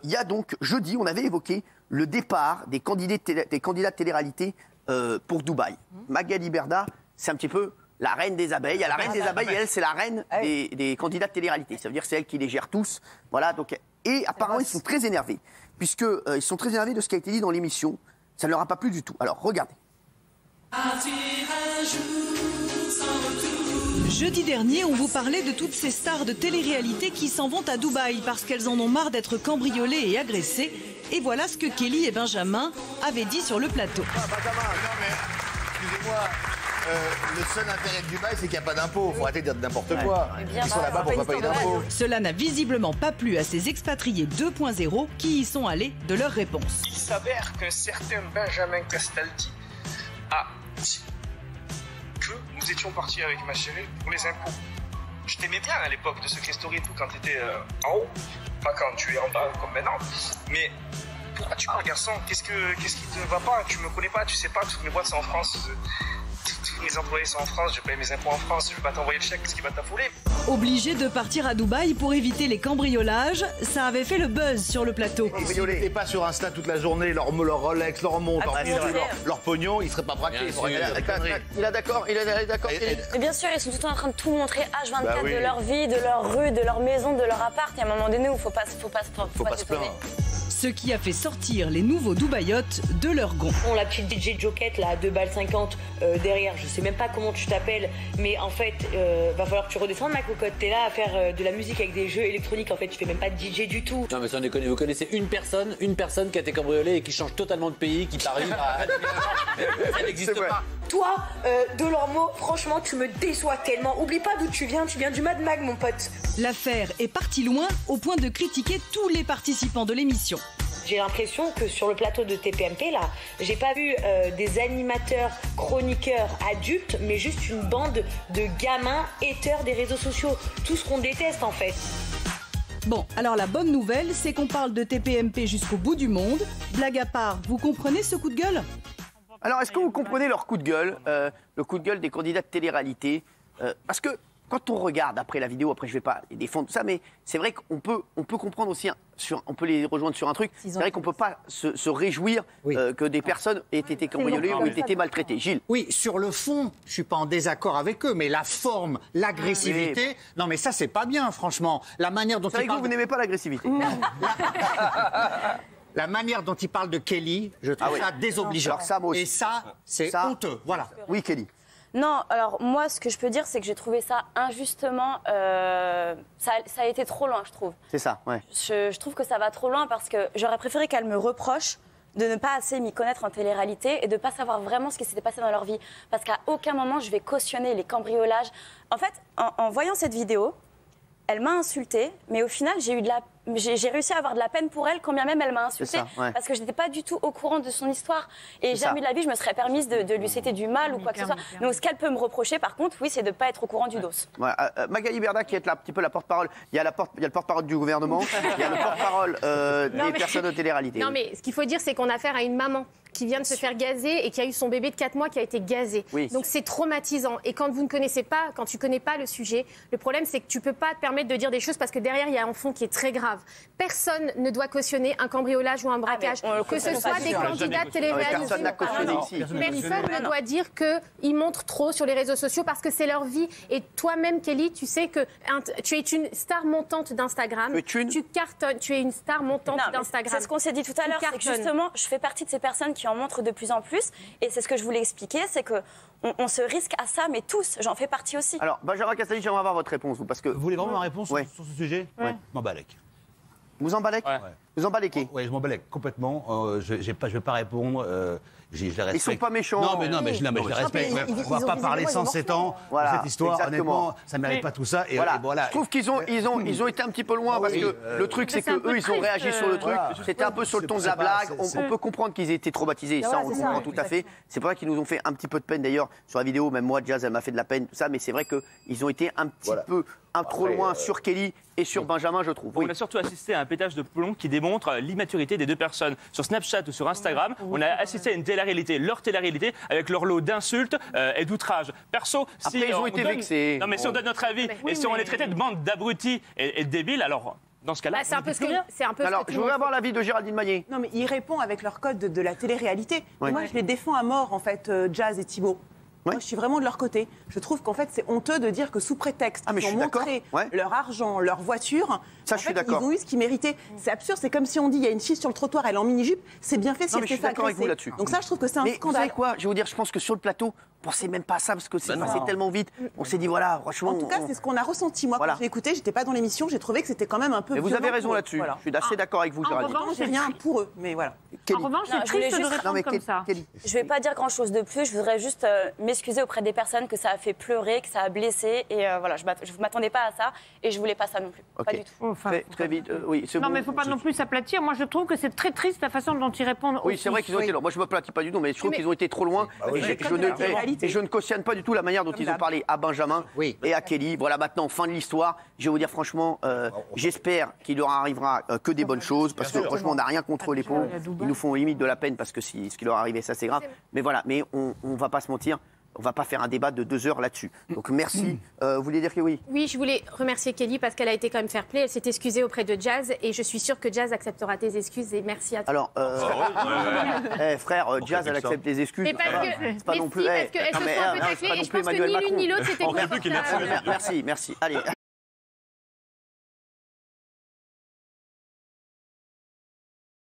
il y a donc, jeudi, on avait évoqué le départ des candidats de télé-réalité pour Dubaï. Magali Berda, c'est un petit peu la reine des abeilles. Il y a la reine des abeilles et elle, c'est la reine des candidats de télé-réalité. Ça veut dire que c'est elle qui les gère tous. Voilà, donc, et apparemment, ils sont très énervés, puisqu'ils sont très énervés de ce qui a été dit dans l'émission. Ça ne leur a pas plu du tout. Alors, regardez. Jeudi dernier, on vous parlait de toutes ces stars de télé-réalité qui s'en vont à Dubaï parce qu'elles en ont marre d'être cambriolées et agressées. Et voilà ce que Kelly et Benjamin avaient dit sur le plateau. Benjamin, non mais, excusez-moi, le seul intérêt de Dubaï, c'est qu'il n'y a pas d'impôts. Il faut arrêter de dire n'importe quoi. Ils sont là-bas pour ne pas payer d'impôts. Cela n'a visiblement pas plu à ces expatriés 2.0 qui y sont allés de leur réponse. Il s'avère qu'un certain Benjamin Castaldi a dit que nous étions partis avec ma chérie pour les impôts. Je t'aimais bien à l'époque de Secret Story et tout, quand tu étais en haut, pas quand tu es en bas comme maintenant. Mais pourquoi tu parles, garçon? Qu'est-ce qui te va pas? Tu me connais pas, tu sais pas, toutes mes boîtes sont en France. Tous mes employés sont en France, je paye mes impôts en France, je vais pas t'envoyer le chèque, qu'est-ce qui va t'affoler? Obligé de partir à Dubaï pour éviter les cambriolages, ça avait fait le buzz sur le plateau. Et s'ils n'étaient pas sur Insta toute la journée, leur Rolex, leur montre, leur pognon, ils ne seraient pas braqués. Il est d'accord, Mais bien sûr, ils sont tout le temps en train de tout montrer H24 de leur vie, de leur rue, de leur maison, de leur appart. Il y a un moment donné où il faut pas se plaindre. Ce qui a fait sortir les nouveaux Dubaïotes de leur gond. On la petite DJ Joquette là à 2,50 balles derrière, je sais même pas comment tu t'appelles, mais en fait va falloir que tu redescendes ma cocotte, t'es là à faire de la musique avec des jeux électroniques, en fait tu fais même pas de DJ du tout. Non mais sans déconner, vous connaissez une personne qui a été cambriolée et qui change totalement de pays, qui parie ça n'existe pas. Toi, Delormeau, franchement tu me déçois tellement, oublie pas d'où tu viens du Mad Mag mon pote. L'affaire est partie loin au point de critiquer tous les participants de l'émission. J'ai l'impression que sur le plateau de TPMP, là, j'ai pas vu des animateurs, chroniqueurs adultes, mais juste une bande de gamins haters des réseaux sociaux. Tout ce qu'on déteste, en fait. Bon, alors la bonne nouvelle, c'est qu'on parle de TPMP jusqu'au bout du monde. Blague à part, vous comprenez ce coup de gueule? Alors, est-ce que vous comprenez leur coup de gueule, le coup de gueule des candidats de télé-réalité? Parce que quand on regarde après la vidéo, après je ne vais pas les défendre tout ça, mais c'est vrai qu'on peut comprendre aussi, on peut les rejoindre sur un truc, c'est vrai qu'on ne peut pas se réjouir que des personnes aient été cambriolées ou aient été maltraitées. Gilles? Oui, sur le fond, je ne suis pas en désaccord avec eux, mais la forme, l'agressivité, non mais ça c'est pas bien franchement. La manière dont c'est vrai que vous n'aimez pas l'agressivité. La manière dont il parle de Kelly, je trouve ça désobligeant. Alors ça, moi aussi. Et ça, c'est honteux. Voilà. Oui, Kelly. Non, alors moi, ce que je peux dire, c'est que j'ai trouvé ça injustement. Ça a été trop loin, je trouve. C'est ça, ouais. Je trouve que ça va trop loin parce que j'aurais préféré qu'elle me reproche de ne pas assez m'y connaître en télé-réalité et de ne pas savoir vraiment ce qui s'était passé dans leur vie. Parce qu'à aucun moment, je vais cautionner les cambriolages. En fait, en voyant cette vidéo, elle m'a insultée, mais au final, j'ai réussi à avoir de la peine pour elle, quand bien même elle m'a insultée, parce que je n'étais pas du tout au courant de son histoire. Et jamais de la vie, je me serais permise de lui citer du mal ou quoi que ce soit. Donc ce qu'elle peut me reprocher, par contre, oui, c'est de ne pas être au courant du dos. Ouais, Magali Berda, qui est un petit peu la porte-parole, il y a le porte-parole du gouvernement, il y a le porte-parole des personnes de télé-réalité. Non, mais ce qu'il faut dire, c'est qu'on a affaire à une maman qui vient de se faire gazer et qui a eu son bébé de 4 mois qui a été gazé. Oui. Donc c'est traumatisant. Et quand vous ne connaissez pas, quand tu ne connais pas le sujet, le problème c'est que tu ne peux pas te permettre de dire des choses parce que derrière il y a un fond qui est très grave. Personne ne doit cautionner un cambriolage ou un braquage, que ce soit des candidats de télé-réalité. Personne n'a cautionné ici. Personne ne doit dire qu'ils montrent trop sur les réseaux sociaux parce que c'est leur vie. Et toi-même, Kelly, tu sais que tu es une star montante d'Instagram. Tu cartonnes, tu es une star montante d'Instagram. C'est ce qu'on s'est dit tout à l'heure, c'est que justement, je fais partie de ces personnes qui en montrent de plus en plus. Et c'est ce que je voulais expliquer, c'est qu'on se risque à ça, mais tous, j'en fais partie aussi. Alors, Benjamin Castaldi, j'aimerais avoir votre réponse, parce que... Vous voulez vraiment ma réponse sur ce sujet? Ouais. M'embalèque. Vous emballez? Vous emballez? Oui, je m'emballèque complètement. Je ne vais pas répondre. Je les respecte. Ils sont pas méchants. Non, mais je les respecte. On ne va pas parler sans 7 ans de cette histoire. Honnêtement, ça ne mérite pas tout ça. Et voilà. Je trouve qu'ils ont été un petit peu loin parce que le truc, c'est qu'eux, ils ont réagi sur le truc. C'était un peu sur le ton de la blague. On peut comprendre qu'ils aient été traumatisés. Ça, on le comprend tout à fait. C'est pour ça qu'ils nous ont fait un petit peu de peine d'ailleurs sur la vidéo. Même moi, Jazz, elle m'a fait de la peine, tout ça. Mais c'est vrai qu'ils ont été un petit peu trop loin sur Kelly et sur Benjamin, je trouve. On a surtout assisté à un pétage de plomb qui démontre l'immaturité des deux personnes. Sur Snapchat ou sur Instagram, on a assisté à une télé-réalité, leur télé-réalité, avec leur lot d'insultes et d'outrages. Perso, si ils ont été vexés. Non, mais si on donne notre avis et si on les traitait de bande d'abrutis et de débiles, alors Dans ce cas-là, c'est un peu ce que. Alors, je voudrais avoir l'avis de Géraldine Maillet. Non, mais il répond avec leur code de la télé-réalité. Ouais. Moi, je les défends à mort, en fait, Jazz et Thibaut. Ouais. Moi, je suis vraiment de leur côté. Je trouve qu'en fait, c'est honteux de dire que sous prétexte mais qu'ils je ont suis d'accord. montré Ouais. leur argent, leur voiture, Ça, en je suis fait, d'accord. ils ont eu ce qu'ils méritaient. C'est absurde. C'est comme si on dit il y a une fille sur le trottoir, elle est en mini-jupe. C'est bien fait si Non, elle mais je s'est suis fait d'accord avec vous agresser. là-dessus. Donc ça, je trouve que c'est un Mais vous scandale. savez quoi? Je vais vous dire, je pense que sur le plateau, on pensait même pas à ça parce que c'est passé tellement vite. On s'est dit, voilà, franchement. En tout cas, c'est ce qu'on a ressenti. Moi, Voilà. quand j'ai écouté, j'étais pas dans l'émission, j'ai trouvé que c'était quand même un peu. Mais vous violent avez raison pour eux. là-dessus. Voilà. Je suis assez d'accord avec vous, Géraldine. revanche, j'ai rien pour eux, mais voilà. Kelly. En revanche, c'est Non, je voulais triste de juste- répondre comme ça. Kelly. Je vais pas dire grand-chose de plus. Je voudrais juste m'excuser auprès des personnes que ça a fait pleurer, que ça a blessé. Et voilà, je ne m'attendais pas à ça et je voulais pas ça non plus. Ok. Pas du tout. Enfin, Très vite, oui. c'est non, bon. mais il ne faut pas non plus s'aplatir. Moi, je trouve que c'est très triste la façon dont ils répondent. Oui, aussi. c'est vrai qu'ils ont été loin. Moi, je ne me platis pas du tout, mais je trouve qu'ils ont été trop loin. Et je ne cautionne pas du tout la manière dont ils ont parlé à Benjamin et à Kelly. Voilà, maintenant, fin de l'histoire. Je vais vous dire franchement, j'espère qu'il leur arrivera que des bonnes choses, parce que franchement, on n'a rien contre les pauvres. Ils nous font limite de la peine, parce que ce qui leur est arrivé, ça, c'est grave. Mais voilà, mais on ne va pas se mentir. On ne va pas faire un débat de 2 heures là-dessus. Donc merci. Vous voulez dire que oui? Oui, je voulais remercier Kelly parce qu'elle a été quand même fair-play. Elle s'est excusée auprès de Jazz et je suis sûre que Jazz acceptera tes excuses et merci à toi. Alors, frère, Jazz, elle accepte les excuses. Mais parce que, c'est pas mais non si, plus. parce qu'elles se sont un peu taclées et je pense que ni l'une ni l'autre c'était confortable. Merci. Allez.